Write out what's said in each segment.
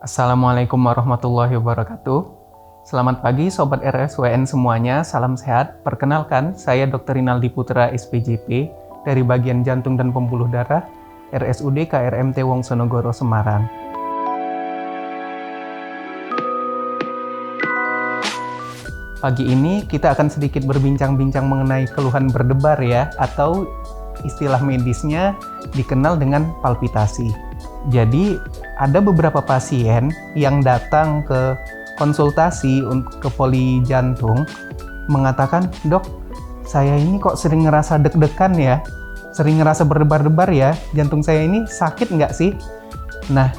Assalamualaikum warahmatullahi wabarakatuh. Selamat pagi Sobat RSWN semuanya, salam sehat. Perkenalkan, saya Dr. Rinaldi Putra SPJP dari bagian jantung dan pembuluh darah RSUD KRMT Wongsonegoro Semarang. Pagi ini kita akan sedikit berbincang-bincang mengenai keluhan berdebar ya, atau istilah medisnya dikenal dengan palpitasi. Jadi ada beberapa pasien yang datang ke konsultasi ke poli jantung mengatakan, "Dok, saya ini kok sering ngerasa deg-degan ya, sering ngerasa berdebar-debar ya, jantung saya ini sakit nggak sih?" Nah,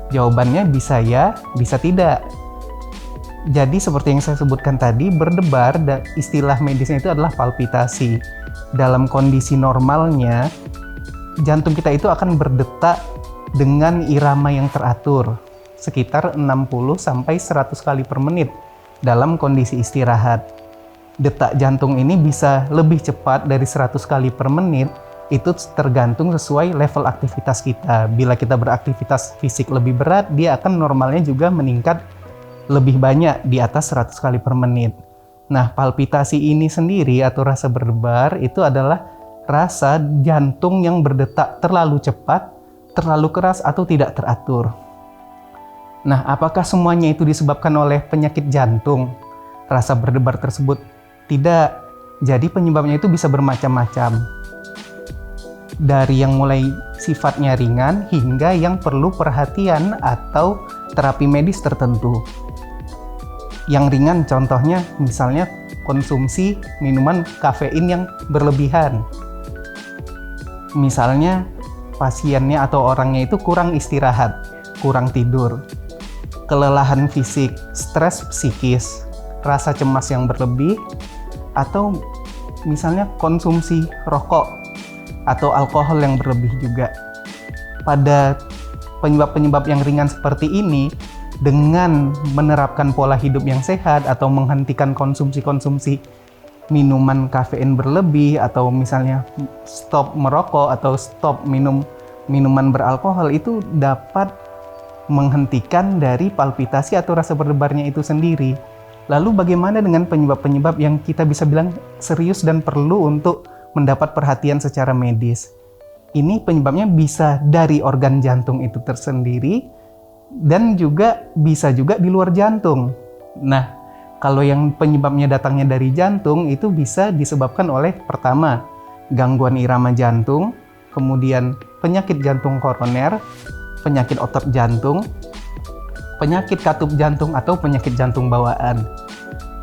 jawabannya bisa ya, bisa tidak. Jadi seperti yang saya sebutkan tadi, berdebar, istilah medisnya itu adalah palpitasi. Dalam kondisi normalnya, jantung kita itu akan berdetak dengan irama yang teratur, sekitar 60-100 kali per menit dalam kondisi istirahat. Detak jantung ini bisa lebih cepat dari 100 kali per menit, itu tergantung sesuai level aktivitas kita. Bila kita beraktivitas fisik lebih berat, dia akan normalnya juga meningkat lebih banyak di atas 100 kali per menit. Nah, palpitasi ini sendiri atau rasa berdebar itu adalah rasa jantung yang berdetak terlalu cepat, terlalu keras, atau tidak teratur. Nah, apakah semuanya itu disebabkan oleh penyakit jantung? Rasa berdebar tersebut tidak. Jadi penyebabnya itu bisa bermacam-macam. Dari yang mulai sifatnya ringan hingga yang perlu perhatian atau terapi medis tertentu. Yang ringan contohnya misalnya konsumsi minuman kafein yang berlebihan. Misalnya pasiennya atau orangnya itu kurang istirahat, kurang tidur, kelelahan fisik, stres psikis, rasa cemas yang berlebih, atau misalnya konsumsi rokok atau alkohol yang berlebih juga. Pada penyebab-penyebab yang ringan seperti ini, dengan menerapkan pola hidup yang sehat atau menghentikan konsumsi minuman kafein berlebih, atau misalnya stop merokok atau stop minuman beralkohol, itu dapat menghentikan dari palpitasi atau rasa berdebarnya itu sendiri. Lalu bagaimana dengan penyebab-penyebab yang kita bisa bilang serius dan perlu untuk mendapat perhatian secara medis? Ini penyebabnya bisa dari organ jantung itu tersendiri, dan juga bisa juga di luar jantung. Nah, kalau yang penyebabnya datangnya dari jantung itu bisa disebabkan oleh pertama, gangguan irama jantung, kemudian penyakit jantung koroner, penyakit otot jantung, penyakit katup jantung atau penyakit jantung bawaan.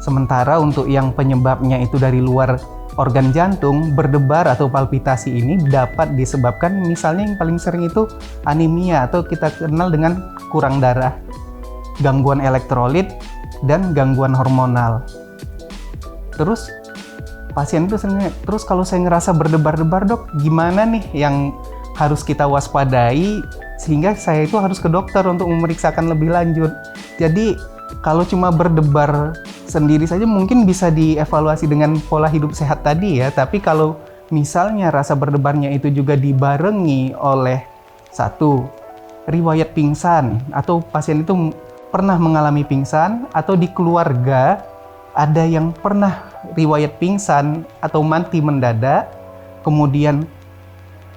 Sementara untuk yang penyebabnya itu dari luar organ jantung, berdebar atau palpitasi ini dapat disebabkan misalnya yang paling sering itu anemia atau kita kenal dengan kurang darah, gangguan elektrolit, dan gangguan hormonal. Terus pasien itu sering, terus kalau saya ngerasa berdebar-debar, Dok, gimana nih yang harus kita waspadai sehingga saya itu harus ke dokter untuk memeriksakan lebih lanjut? Jadi kalau cuma berdebar sendiri saja mungkin bisa dievaluasi dengan pola hidup sehat tadi ya, tapi kalau misalnya rasa berdebarnya itu juga dibarengi oleh satu, riwayat pingsan, atau pasien itu pernah mengalami pingsan, atau di keluarga ada yang pernah riwayat pingsan atau mati mendadak, kemudian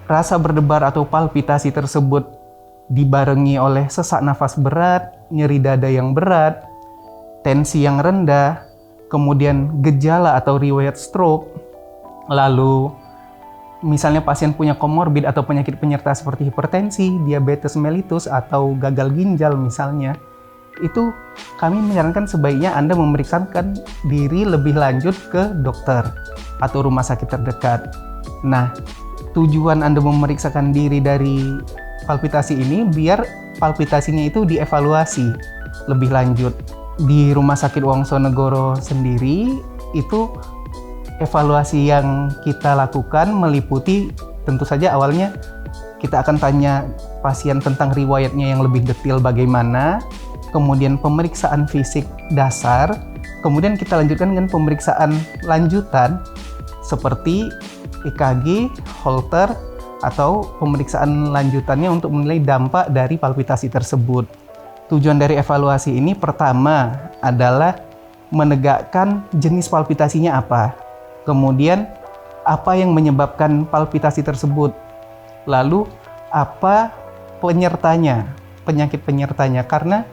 rasa berdebar atau palpitasi tersebut dibarengi oleh sesak nafas berat, nyeri dada yang berat, tensi yang rendah, kemudian gejala atau riwayat stroke, lalu misalnya pasien punya komorbid atau penyakit penyerta seperti hipertensi, diabetes mellitus, atau gagal ginjal misalnya, itu kami menyarankan sebaiknya Anda memeriksakan diri lebih lanjut ke dokter atau rumah sakit terdekat. Nah, tujuan Anda memeriksakan diri dari palpitasi ini biar palpitasinya itu dievaluasi lebih lanjut. Di Rumah Sakit Wongsonegoro sendiri itu evaluasi yang kita lakukan meliputi tentu saja awalnya kita akan tanya pasien tentang riwayatnya yang lebih detail bagaimana, kemudian pemeriksaan fisik dasar, kemudian kita lanjutkan dengan pemeriksaan lanjutan seperti EKG, Holter, atau pemeriksaan lanjutannya untuk menilai dampak dari palpitasi tersebut. Tujuan dari evaluasi ini pertama adalah menegakkan jenis palpitasinya apa. Kemudian apa yang menyebabkan palpitasi tersebut. Lalu apa penyertanya, penyakit penyertanya. Karena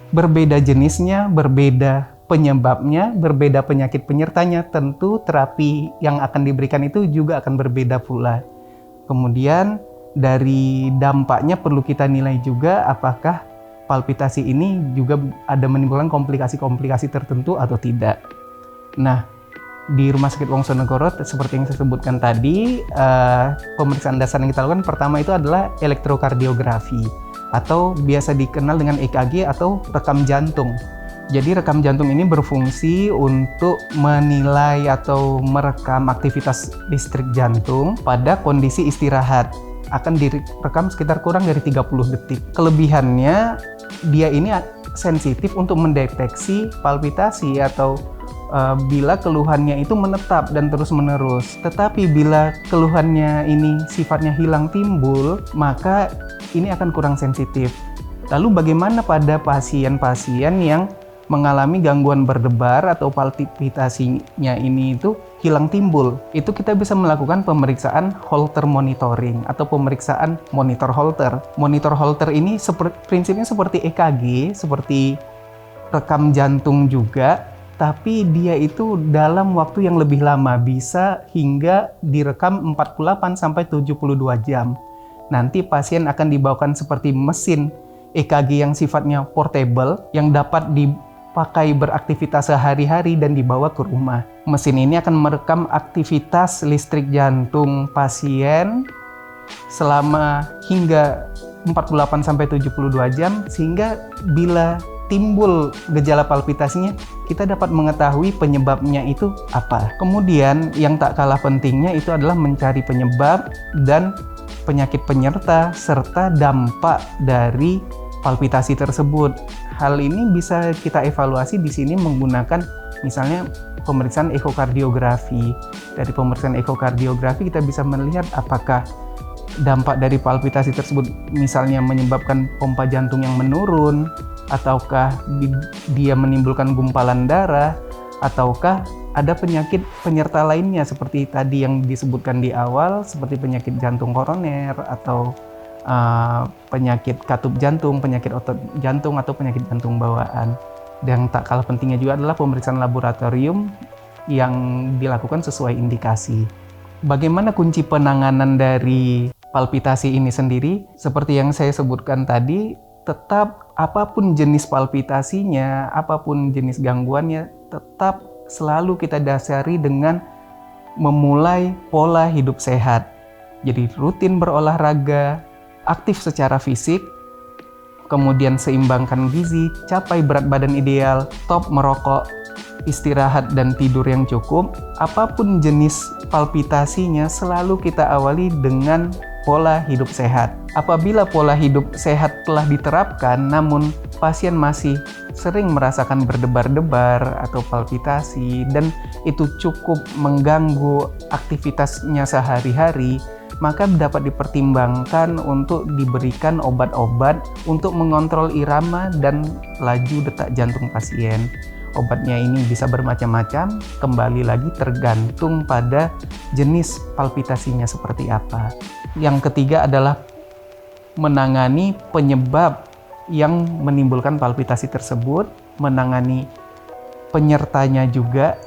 berbeda jenisnya, berbeda penyebabnya, berbeda penyakit penyertanya, tentu terapi yang akan diberikan itu juga akan berbeda pula. Kemudian dari dampaknya perlu kita nilai juga apakah palpitasi ini juga ada menimbulkan komplikasi-komplikasi tertentu atau tidak. Nah, di Rumah Sakit Wongsonegoro seperti yang saya sebutkan tadi, pemeriksaan dasar yang kita lakukan pertama itu adalah elektrokardiografi atau biasa dikenal dengan EKG atau rekam jantung. Jadi rekam jantung ini berfungsi untuk menilai atau merekam aktivitas listrik jantung pada kondisi istirahat. Akan direkam sekitar kurang dari 30 detik. Kelebihannya, dia ini sensitif untuk mendeteksi palpitasi atau bila keluhannya itu menetap dan terus-menerus. Tetapi bila keluhannya ini sifatnya hilang timbul, maka ini akan kurang sensitif. Lalu bagaimana pada pasien-pasien yang mengalami gangguan berdebar atau palpitasinya ini itu hilang timbul? Itu kita bisa melakukan pemeriksaan Holter monitoring atau pemeriksaan monitor Holter. Monitor Holter ini prinsipnya seperti EKG, seperti rekam jantung juga, tapi dia itu dalam waktu yang lebih lama, bisa hingga direkam 48-72 jam. Nanti pasien akan dibawakan seperti mesin EKG yang sifatnya portable, yang dapat dipakai beraktivitas sehari-hari dan dibawa ke rumah. Mesin ini akan merekam aktivitas listrik jantung pasien selama hingga 48-72 jam, sehingga bila timbul gejala palpitasinya, kita dapat mengetahui penyebabnya itu apa. Kemudian yang tak kalah pentingnya itu adalah mencari penyebab dan penyakit penyerta serta dampak dari palpitasi tersebut. Hal ini bisa kita evaluasi di sini menggunakan misalnya pemeriksaan ekokardiografi. Dari pemeriksaan ekokardiografi kita bisa melihat apakah dampak dari palpitasi tersebut misalnya menyebabkan pompa jantung yang menurun, ataukah dia menimbulkan gumpalan darah, ataukah ada penyakit penyerta lainnya seperti tadi yang disebutkan di awal, seperti penyakit jantung koroner atau penyakit katup jantung, penyakit otot jantung, atau penyakit jantung bawaan. Dan tak kalah pentingnya juga adalah pemeriksaan laboratorium yang dilakukan sesuai indikasi. Bagaimana kunci penanganan dari palpitasi ini sendiri? Seperti yang saya sebutkan tadi, tetap apapun jenis palpitasinya, apapun jenis gangguannya, tetap selalu kita dasari dengan memulai pola hidup sehat. Jadi rutin berolahraga, aktif secara fisik, kemudian seimbangkan gizi, capai berat badan ideal, stop merokok, istirahat dan tidur yang cukup. Apapun jenis palpitasinya, selalu kita awali dengan pola hidup sehat. Apabila pola hidup sehat telah diterapkan, namun pasien masih sering merasakan berdebar-debar atau palpitasi, dan itu cukup mengganggu aktivitasnya sehari-hari, maka dapat dipertimbangkan untuk diberikan obat-obat untuk mengontrol irama dan laju detak jantung pasien. Obatnya ini bisa bermacam-macam, kembali lagi tergantung pada jenis palpitasinya seperti apa. Yang ketiga adalah menangani penyebab yang menimbulkan palpitasi tersebut, menangani penyertanya juga,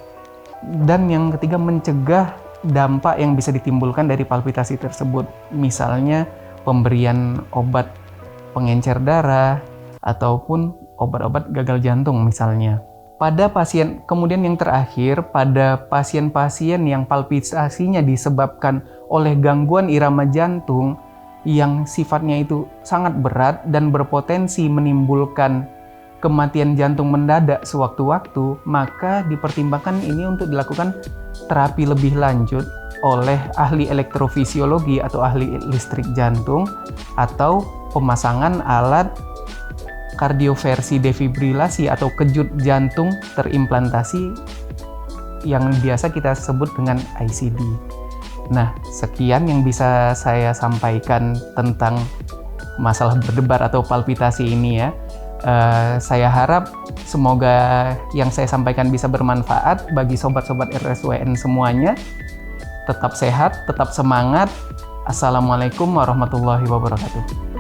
dan yang ketiga mencegah dampak yang bisa ditimbulkan dari palpitasi tersebut. Misalnya pemberian obat pengencer darah ataupun obat-obat gagal jantung misalnya. Pada pasien, kemudian yang terakhir, pada pasien-pasien yang palpitasinya disebabkan oleh gangguan irama jantung yang sifatnya itu sangat berat dan berpotensi menimbulkan kematian jantung mendadak sewaktu-waktu, maka dipertimbangkan ini untuk dilakukan terapi lebih lanjut oleh ahli elektrofisiologi atau ahli listrik jantung, atau pemasangan alat kardioversi defibrilasi atau kejut jantung terimplantasi yang biasa kita sebut dengan ICD. Nah, sekian yang bisa saya sampaikan tentang masalah berdebar atau palpitasi ini ya. Saya harap semoga yang saya sampaikan bisa bermanfaat bagi sobat-sobat RSWN semuanya. Tetap sehat, tetap semangat. Assalamualaikum warahmatullahi wabarakatuh.